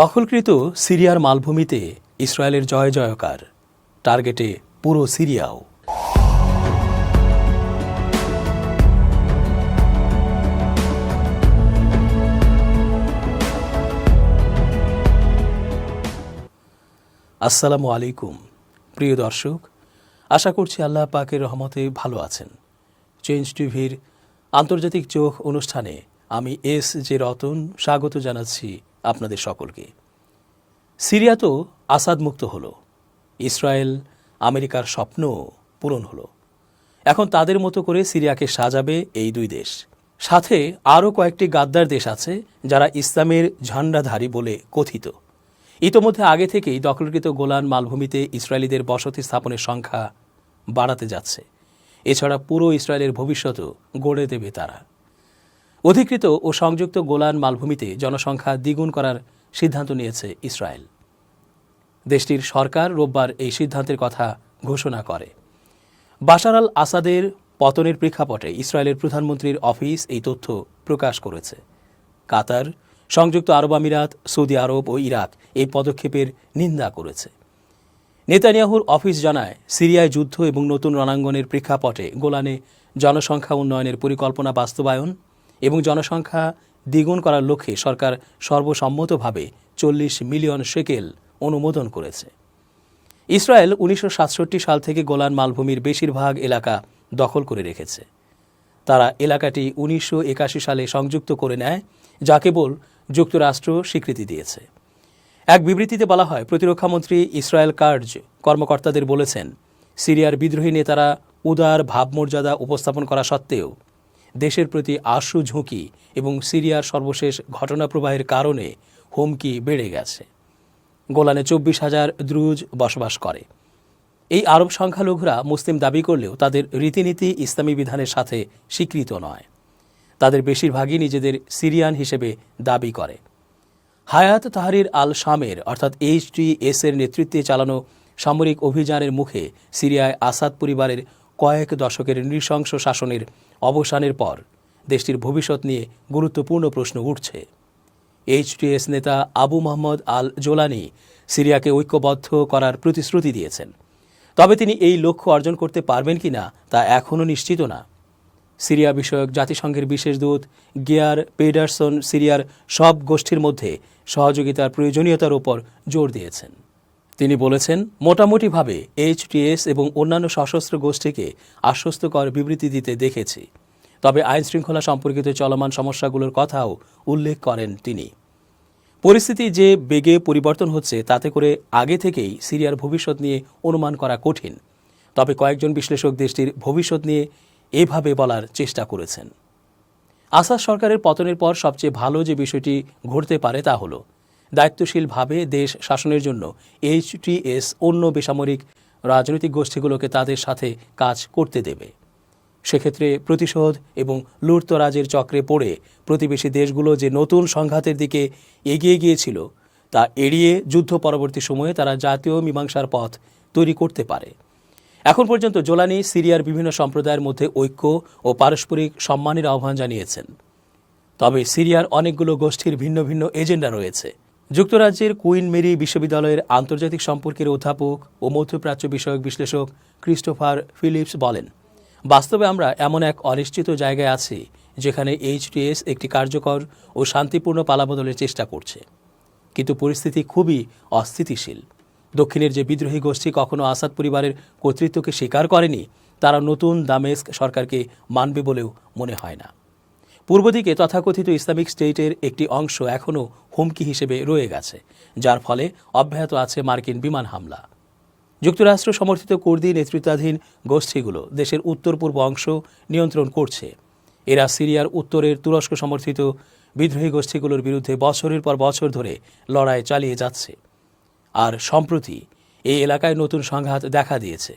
দখলকৃত সিরিয়ার মালভূমিতে ইসরায়েলের জয় জয়কার, টার্গেটে পুরো সিরিয়াও। আসসালামু আলাইকুম প্রিয় দর্শক, আশা করছি আল্লাহ পাকের রহমতে ভালো আছেন। চেঞ্জ টিভির আন্তর্জাতিক চোখ অনুষ্ঠানে আমি এস.জে. রতন স্বাগত জানাচ্ছি আপনাদের সকলকে। সিরিয়া তো আসাদ মুক্ত হলো, ইসরায়েল আমেরিকার স্বপ্ন পূরণ হলো। এখন তাদের মতো করে সিরিয়াকে সাজাবে এই দুই দেশ। সাথে আরও কয়েকটি গাদ্দার দেশ আছে যারা ইসলামের ঝান্ডাধারী বলে কথিত। ইতোমধ্যে আগে থেকেই দখলকৃত গোলান মালভূমিতে ইসরায়েলিদের বসতি স্থাপনের সংখ্যা বাড়াতে যাচ্ছে। এছাড়া পুরো ইসরায়েলের ভবিষ্যতও গড়ে দেবে তারা। অধিকৃত ও সংযুক্ত গোলান মালভূমিতে জনসংখ্যা দ্বিগুণ করার সিদ্ধান্ত নিয়েছে ইসরায়েল। দেশটির সরকার রোববার এই সিদ্ধান্তের কথা ঘোষণা করে। বাশার আল আসাদের পতনের প্রেক্ষাপটে ইসরায়েলের প্রধানমন্ত্রীর অফিস এই তথ্য প্রকাশ করেছে। কাতার, সংযুক্ত আরব আমিরাত, সৌদি আরব ও ইরাক এই পদক্ষেপের নিন্দা করেছে। নেতানিয়াহুর অফিস জানায়, সিরিয়ায় যুদ্ধ এবং নতুন রণাঙ্গনের প্রেক্ষাপটে গোলানে জনসংখ্যা উন্নয়নের পরিকল্পনা বাস্তবায়ন এবং জনসংখ্যা দ্বিগুণ করার লক্ষ্যে সরকার সর্বসম্মতভাবে 40 মিলিয়ন শেকেল অনুমোদন করেছে। ইসরায়েল 1967 সাল থেকে গোলান মালভূমির বেশিরভাগ এলাকা দখল করে রেখেছে। তারা এলাকাটি 1981 সালে সংযুক্ত করে নেয়, যা কেবল যুক্তরাষ্ট্র স্বীকৃতি দিয়েছে। এক বিবৃতিতে বলা হয়, প্রতিরক্ষামন্ত্রী ইসরায়েল কার্জ কর্মকর্তাদের বলেছেন, সিরিয়ার বিদ্রোহী নেতারা উদার ভাবমর্যাদা উপস্থাপন করা সত্ত্বেও দেশের প্রতি আশু ঝুঁকি এবং সিরিয়ার সর্বশেষ ঘটনাপ্রবাহের কারণে হুমকি বেড়ে গেছে। গোলানে 24,000 দ্রুজ বসবাস করে। এই আরব সংখ্যালঘুরা মুসলিম দাবি করলেও তাদের রীতিনীতি ইসলামী বিধানের সাথে স্বীকৃত নয়। তাদের বেশিরভাগই নিজেদের সিরিয়ান হিসেবে দাবি করে। হায়াত তাহরির আল শামের অর্থাৎ HTS এর নেতৃত্বে চালানো সামরিক অভিযানের মুখে সিরিয়ায় আসাদ পরিবারের কয়েক দশকের নৃশংস শাসনের অবসানের পর দেশটির ভবিষ্যৎ নিয়ে গুরুত্বপূর্ণ প্রশ্ন উঠছে। HTS নেতা আবু মোহাম্মদ আল জোলানি সিরিয়াকে ঐক্যবদ্ধ করার প্রতিশ্রুতি দিয়েছেন, তবে তিনি এই লক্ষ্য অর্জন করতে পারবেন কিনা তা এখনও নিশ্চিত না। সিরিয়া বিষয়ক জাতিসংঘের বিশেষ দূত গিয়ার পেডারসন সিরিয়ার সব গোষ্ঠীর মধ্যে সহযোগিতার প্রয়োজনীয়তার উপর জোর দিয়েছেন। তিনি বলেছেন, মোটামুটিভাবে HTS এবং অন্যান্য সশস্ত্র গোষ্ঠীকে আশ্বস্তকর বিবৃতি দিতে দেখেছি, তবে আইনশৃঙ্খলা সম্পর্কিত চলমান সমস্যাগুলোর কথাও উল্লেখ করেন তিনি। পরিস্থিতি যে বেগে পরিবর্তন হচ্ছে তাতে করে আগে থেকেই সিরিয়ার ভবিষ্যৎ নিয়ে অনুমান করা কঠিন, তবে কয়েকজন বিশ্লেষক দেশটির ভবিষ্যৎ নিয়ে এভাবে বলার চেষ্টা করেছেন। আসাদ সরকারের পতনের পর সবচেয়ে ভালো যে বিষয়টি ঘটতে পারে তা হল, দায়িত্বশীলভাবে দেশ শাসনের জন্য HTS অন্য বেসামরিক রাজনৈতিক গোষ্ঠীগুলোকে তাদের সাথে কাজ করতে দেবে। সেক্ষেত্রে প্রতিশোধ এবং লুটতরাজের চক্রে পড়ে প্রতিবেশী দেশগুলো যে নতুন সংঘাতের দিকে এগিয়ে গিয়েছিল তা এড়িয়ে যুদ্ধ পরবর্তী সময়ে তারা জাতীয় মীমাংসার পথ তৈরি করতে পারে। এখন পর্যন্ত জোলানি সিরিয়ার বিভিন্ন সম্প্রদায়ের মধ্যে ঐক্য ও পারস্পরিক সম্মানের আহ্বান জানিয়েছেন। তবে সিরিয়ার অনেকগুলো গোষ্ঠীর ভিন্ন ভিন্ন এজেন্ডা রয়েছে। যুক্তরাজ্যের কুইন মেরি বিশ্ববিদ্যালয়ের আন্তর্জাতিক সম্পর্কের অধ্যাপক ও মধ্যপ্রাচ্য বিষয়ক বিশ্লেষক ক্রিস্টোফার ফিলিপস বলেন, বাস্তবে আমরা এমন এক অনিশ্চিত জায়গায় আছি যেখানে HTS একটি কার্যকর ও শান্তিপূর্ণ পালাবদলের চেষ্টা করছে, কিন্তু পরিস্থিতি খুবই অস্থিতিশীল। দক্ষিণের যে বিদ্রোহী গোষ্ঠী কখনো আসাদ পরিবারের কর্তৃত্বকে স্বীকার করেনি, তারা নতুন দামেস্ক সরকারকে মানবে বলেও মনে হয় না। পূর্ব দিকে তথাকথিত ইসলামিক স্টেটের একটি অংশ এখনও হুমকি হিসেবে রয়ে গেছে, যার ফলে অব্যাহত আছে মার্কিন বিমান হামলা। যুক্তরাষ্ট্র সমর্থিত কুর্দি নেতৃত্বাধীন গোষ্ঠীগুলো দেশের উত্তর পূর্ব অংশ নিয়ন্ত্রণ করছে। এরা সিরিয়ার উত্তরের তুরস্ক সমর্থিত বিদ্রোহী গোষ্ঠীগুলোর বিরুদ্ধে বছরের পর বছর ধরে লড়াই চালিয়ে যাচ্ছে। আর সম্প্রতি এই এলাকায় নতুন সংঘাত দেখা দিয়েছে।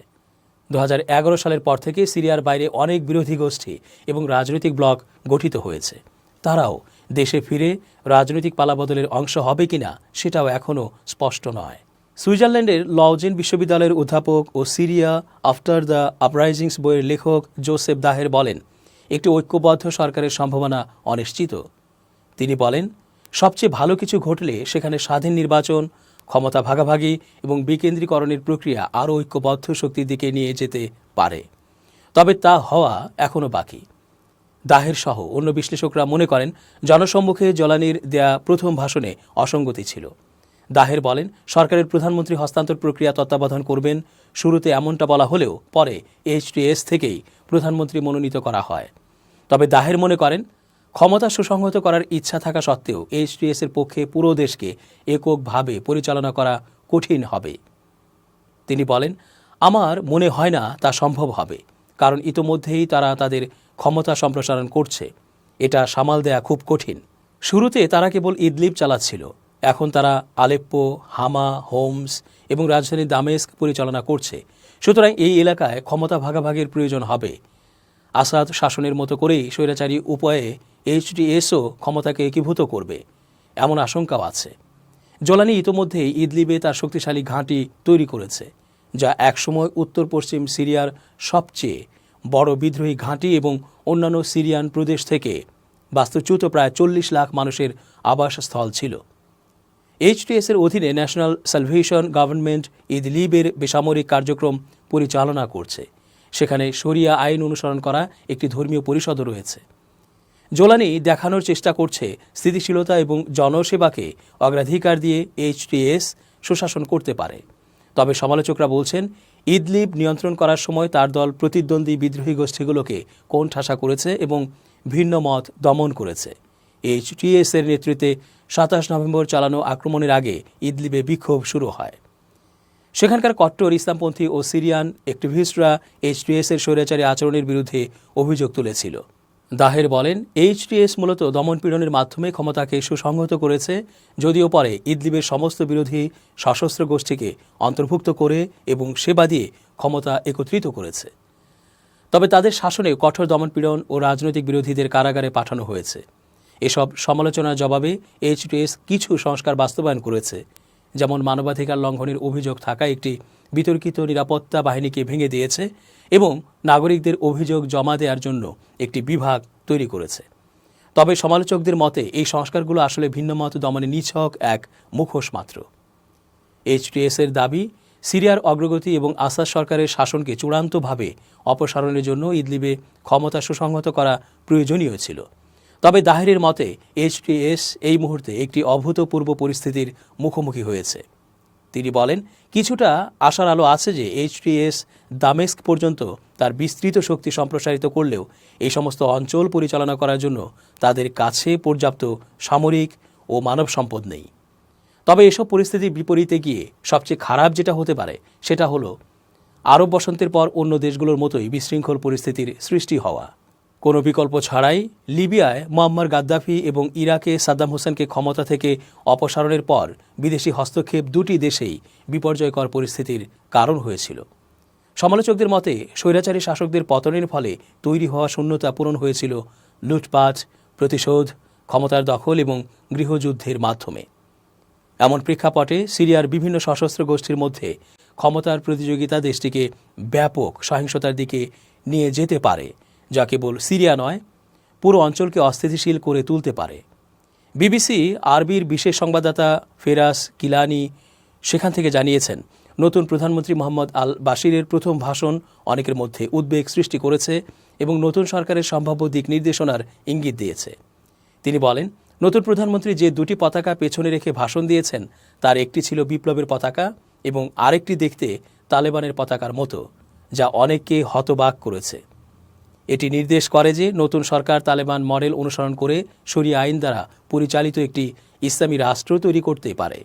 2011 সালের পর থেকে সিরিয়ার বাইরে অনেক বিরোধী গোষ্ঠী এবং রাজনৈতিক ব্লক গঠিত হয়েছে। তারাও দেশে ফিরে রাজনৈতিক পালাবদলের অংশ হবে কিনা সেটাও এখনও স্পষ্ট নয়। সুইজারল্যান্ডের লজেন বিশ্ববিদ্যালয়ের অধ্যাপক ও সিরিয়া আফটার দ্য আপরাইজিংস বইয়ের লেখক জোসেফ দাহের বলেন, একটি ঐক্যবদ্ধ সরকারের সম্ভাবনা অনিশ্চিত। তিনি বলেন, সবচেয়ে ভালো কিছু ঘটলে সেখানে স্বাধীন নির্বাচন, ক্ষমতা ভাগাভাগি এবং বিকেন্দ্রীকরণের প্রক্রিয়া আরও ঐক্যবদ্ধ শক্তির দিকে নিয়ে যেতে পারে। তবে তা হওয়া এখনও বাকি। দাহের সহ অন্য বিশ্লেষকরা মনে করেন জনসম্মুখে জলানির দেয়া প্রথম ভাষণে অসঙ্গতি ছিল। দাহের বলেন, সরকারের প্রধানমন্ত্রী হস্তান্তর প্রক্রিয়া তত্ত্বাবধান করবেন। শুরুতে এমনটা বলা হলেও পরে এইচটিএস থেকেই প্রধানমন্ত্রী মনোনীত করা হয়। তবে দাহের মনে করেন, ক্ষমতা সুসংহত করার ইচ্ছা থাকা সত্ত্বেও এইচটিএস এর পক্ষে পুরো দেশকে এককভাবে পরিচালনা করা কঠিন হবে। তিনি বলেন, আমার মনে হয় না তা সম্ভব হবে, কারণ ইতোমধ্যেই তারা তাদের ক্ষমতা সম্প্রসারণ করছে। এটা সামাল দেয়া খুব কঠিন। শুরুতে তারা কেবল ইদলিব চালাচ্ছিল, এখন তারা আলেপ্পো, হামা, হোমস এবং রাজধানী দামেস্ক পরিচালনা করছে। সুতরাং এই এলাকায় ক্ষমতা ভাগাভাগির প্রয়োজন হবে। আসাদ শাসনের মতো করেই স্বৈরাচারী উপায়ে এইচটিএসও ক্ষমতাকে একীভূত করবে, এমন আশঙ্কাও আছে। জোলানি ইতোমধ্যেই ইদলিবে তার শক্তিশালী ঘাঁটি তৈরি করেছে, যা একসময় উত্তর পশ্চিম সিরিয়ার সবচেয়ে বড় বিদ্রোহী ঘাঁটি এবং অন্যান্য সিরিয়ান প্রদেশ থেকে বাস্তুচ্যুত প্রায় 40 লাখ মানুষের আবাসস্থল ছিল। এইচটিএস এর অধীনে ন্যাশনাল সালভেশন গভর্নমেন্ট ইদলিবের বেসামরিক কার্যক্রম পরিচালনা করছে। সেখানে শরিয়া আইন অনুসরণ করা একটি ধর্মীয় পরিষদও রয়েছে। জোলানি দেখানোর চেষ্টা করছে স্থিতিশীলতা এবং জনসেবাকে অগ্রাধিকার দিয়ে এইচটিএস সুশাসন করতে পারে। তবে সমালোচকরা বলছেন, ইদলিব নিয়ন্ত্রণ করার সময় তার দল প্রতিদ্বন্দ্বী বিদ্রোহী গোষ্ঠীগুলোকে কোণঠাসা করেছে এবং ভিন্ন মত দমন করেছে। এইচটিএস এর নেতৃত্বে 27 নভেম্বর চালানো আক্রমণের আগে ইদলিবে বিক্ষোভ শুরু হয়। সেখানকার কট্টর ইসলামপন্থী ও সিরিয়ান অ্যাক্টিভিস্টরা এইচটিএস এর স্বৈরাচারী আচরণের বিরুদ্ধে অভিযোগ তুলেছিল। দাহের বলেন, এইচটিএস মূলত দমনপীড়নের মাধ্যমে ক্ষমতাকে সুসংহত করেছে, যদিও পরে ইদলিবের সমস্ত বিরোধী সশস্ত্র গোষ্ঠীকে অন্তর্ভুক্ত করে এবং সেবা দিয়ে ক্ষমতা একত্রিত করেছে। তবে তাদের শাসনে কঠোর দমনপীড়ন ও রাজনৈতিক বিরোধীদের কারাগারে পাঠানো হয়েছে। এসব সমালোচনার জবাবে এইচটিএস কিছু সংস্কার বাস্তবায়ন করেছে, যেমন মানবাধিকার লঙ্ঘনের অভিযোগ থাকা একটি বিতর্কিত নিরাপত্তা বাহিনীকে ভেঙে দিয়েছে এবং নাগরিকদের অভিযোগ জমা দেওয়ার জন্য একটি বিভাগ তৈরি করেছে। তবে সমালোচকদের মতে এই সংস্কারগুলো আসলে ভিন্নমত দমনে নিছক এক মুখোশ মাত্র। এইচটিএস এর দাবি, সিরিয়ার অগ্রগতি এবং আসাদ সরকারের শাসনকে চূড়ান্তভাবে অপসারণের জন্য ইদলিবে ক্ষমতা সুসংহত করা প্রয়োজনীয় ছিল। তবে দাহেরের মতে এইচটিএস এই মুহূর্তে একটি অভূতপূর্ব পরিস্থিতির মুখোমুখি হয়েছে। তিনি বলেন, কিছুটা আশার আলো আছে যে এইচটিএস দামেস্ক পর্যন্ত তার বিস্তৃত শক্তি সম্প্রসারিত করলেও এই সমস্ত অঞ্চল পরিচালনা করার জন্য তাদের কাছে পর্যাপ্ত সামরিক ও মানব সম্পদ নেই। তবে এসব পরিস্থিতির বিপরীতে গিয়ে সবচেয়ে খারাপ যেটা হতে পারে সেটা হলো আরব বসন্তের পর অন্য দেশগুলোর মতোই বিশৃঙ্খল পরিস্থিতির সৃষ্টি হওয়া। কোনো বিকল্প ছাড়াই লিবিয়ায় মুয়াম্মার গাদ্দাফি এবং ইরাকে সাদ্দাম হোসেনকে ক্ষমতা থেকে অপসারণের পর বিদেশি হস্তক্ষেপ দুটি দেশেই বিপর্যয়কর পরিস্থিতির কারণ হয়েছিল। সমালোচকদের মতে স্বৈরাচারী শাসকদের পতনের ফলে তৈরি হওয়া শূন্যতা পূরণ হয়েছিল লুটপাট, প্রতিশোধ, ক্ষমতার দখল এবং গৃহযুদ্ধের মাধ্যমে। এমন প্রেক্ষাপটে সিরিয়ার বিভিন্ন সশস্ত্র গোষ্ঠীর মধ্যে ক্ষমতার প্রতিযোগিতা দেশটিকে ব্যাপক সহিংসতার দিকে নিয়ে যেতে পারে, যা কেবল সিরিয়া নয়, পুরো অঞ্চলকে অস্থিতিশীল করে তুলতে পারে। বিবিসি আরবির বিশেষ সংবাদদাতা ফেরাস কিলানি সেখান থেকে জানিয়েছেন, নতুন প্রধানমন্ত্রী মোহাম্মদ আল বাশিরের প্রথম ভাষণ অনেকের মধ্যে উদ্বেগ সৃষ্টি করেছে এবং নতুন সরকারের সম্ভাব্য দিক নির্দেশনার ইঙ্গিত দিয়েছে। তিনি বলেন, নতুন প্রধানমন্ত্রী যে দুটি পতাকা পেছনে রেখে ভাষণ দিয়েছেন তার একটি ছিল বিপ্লবের পতাকা এবং আরেকটি দেখতে তালেবানের পতাকার মতো, যা অনেককে হতবাক করেছে। এটি নির্দেশ করে যে নতুন সরকার তালেবান মডেল অনুসরণ করে শরিয়া আইন দ্বারা পরিচালিত একটি ইসলামী রাষ্ট্র তৈরি করতে পারে।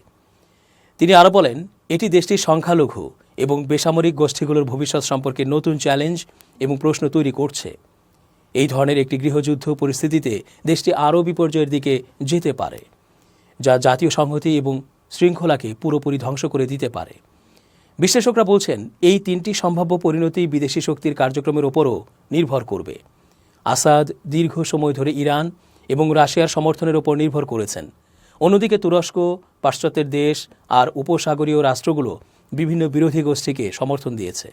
তিনি আরও বলেন, এটি দেশটির সংখ্যালঘু এবং বেসামরিক গোষ্ঠীগুলোর ভবিষ্যৎ সম্পর্কে নতুন চ্যালেঞ্জ এবং প্রশ্ন তৈরি করছে। এই ধরনের একটি গৃহযুদ্ধ পরিস্থিতিতে দেশটি আরও বিপর্যয়ের দিকে যেতে পারে, যা জাতীয় সংহতি এবং শৃঙ্খলাকে পুরোপুরি ধ্বংস করে দিতে পারে। বিশ্লেষকরা বলছেন, এই তিনটি সম্ভাব্য পরিণতি বিদেশি শক্তির কার্যক্রমের ওপরও নির্ভর করবে। আসাদ দীর্ঘ সময় ধরে ইরান এবং রাশিয়ার সমর্থনের ওপর নির্ভর করেছেন। অন্যদিকে তুরস্ক, পাশ্চাত্যের দেশ আর উপসাগরীয় রাষ্ট্রগুলো বিভিন্ন বিরোধী গোষ্ঠীকে সমর্থন দিয়েছে।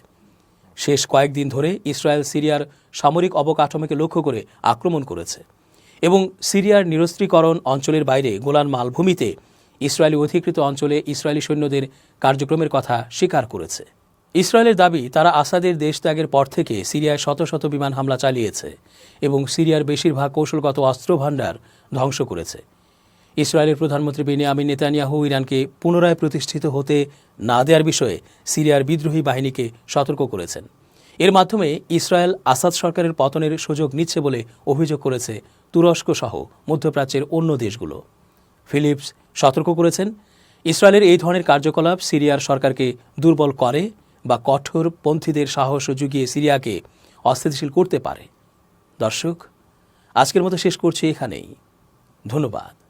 শেষ কয়েকদিন ধরে ইসরায়েল সিরিয়ার সামরিক অবকাঠামোকে লক্ষ্য করে আক্রমণ করেছে এবং সিরিয়ার নিরস্ত্রীকরণ অঞ্চলের বাইরে গোলান মালভূমিতে ইসরায়েলি অধিকৃত অঞ্চলে ইসরায়েলি সৈন্যদের কার্যক্রমের কথা স্বীকার করেছে। ইসরায়েলের দাবি, তারা আসাদের দেশত্যাগের পর থেকে সিরিয়ায় শত শত বিমান হামলা চালিয়েছে এবং সিরিয়ার বেশিরভাগ কৌশলগত অস্ত্রভাণ্ডার ধ্বংস করেছে। ইসরায়েলের প্রধানমন্ত্রী বেনিয়ামিন নেতানিয়াহু ইরানকে পুনরায় প্রতিষ্ঠিত হতে না দেওয়ার বিষয়ে সিরিয়ার বিদ্রোহী বাহিনীকে সতর্ক করেছেন। এর মাধ্যমে ইসরায়েল আসাদ সরকারের পতনের সুযোগ নিচ্ছে বলে অভিযোগ করেছে তুরস্ক সহ মধ্যপ্রাচ্যের অন্য দেশগুলো। ফিলিপস সতর্ক করেছেন, ইসরায়েলের এই ধরনের কার্যকলাপ সিরিয়ার সরকারকে দুর্বল করে বা কঠোরপন্থীদের সাহস জুগিয়ে সিরিয়াকে অস্থিতিশীল করতে পারে। দর্শক, আজকের মতো শেষ করছি এখানেই। ধন্যবাদ।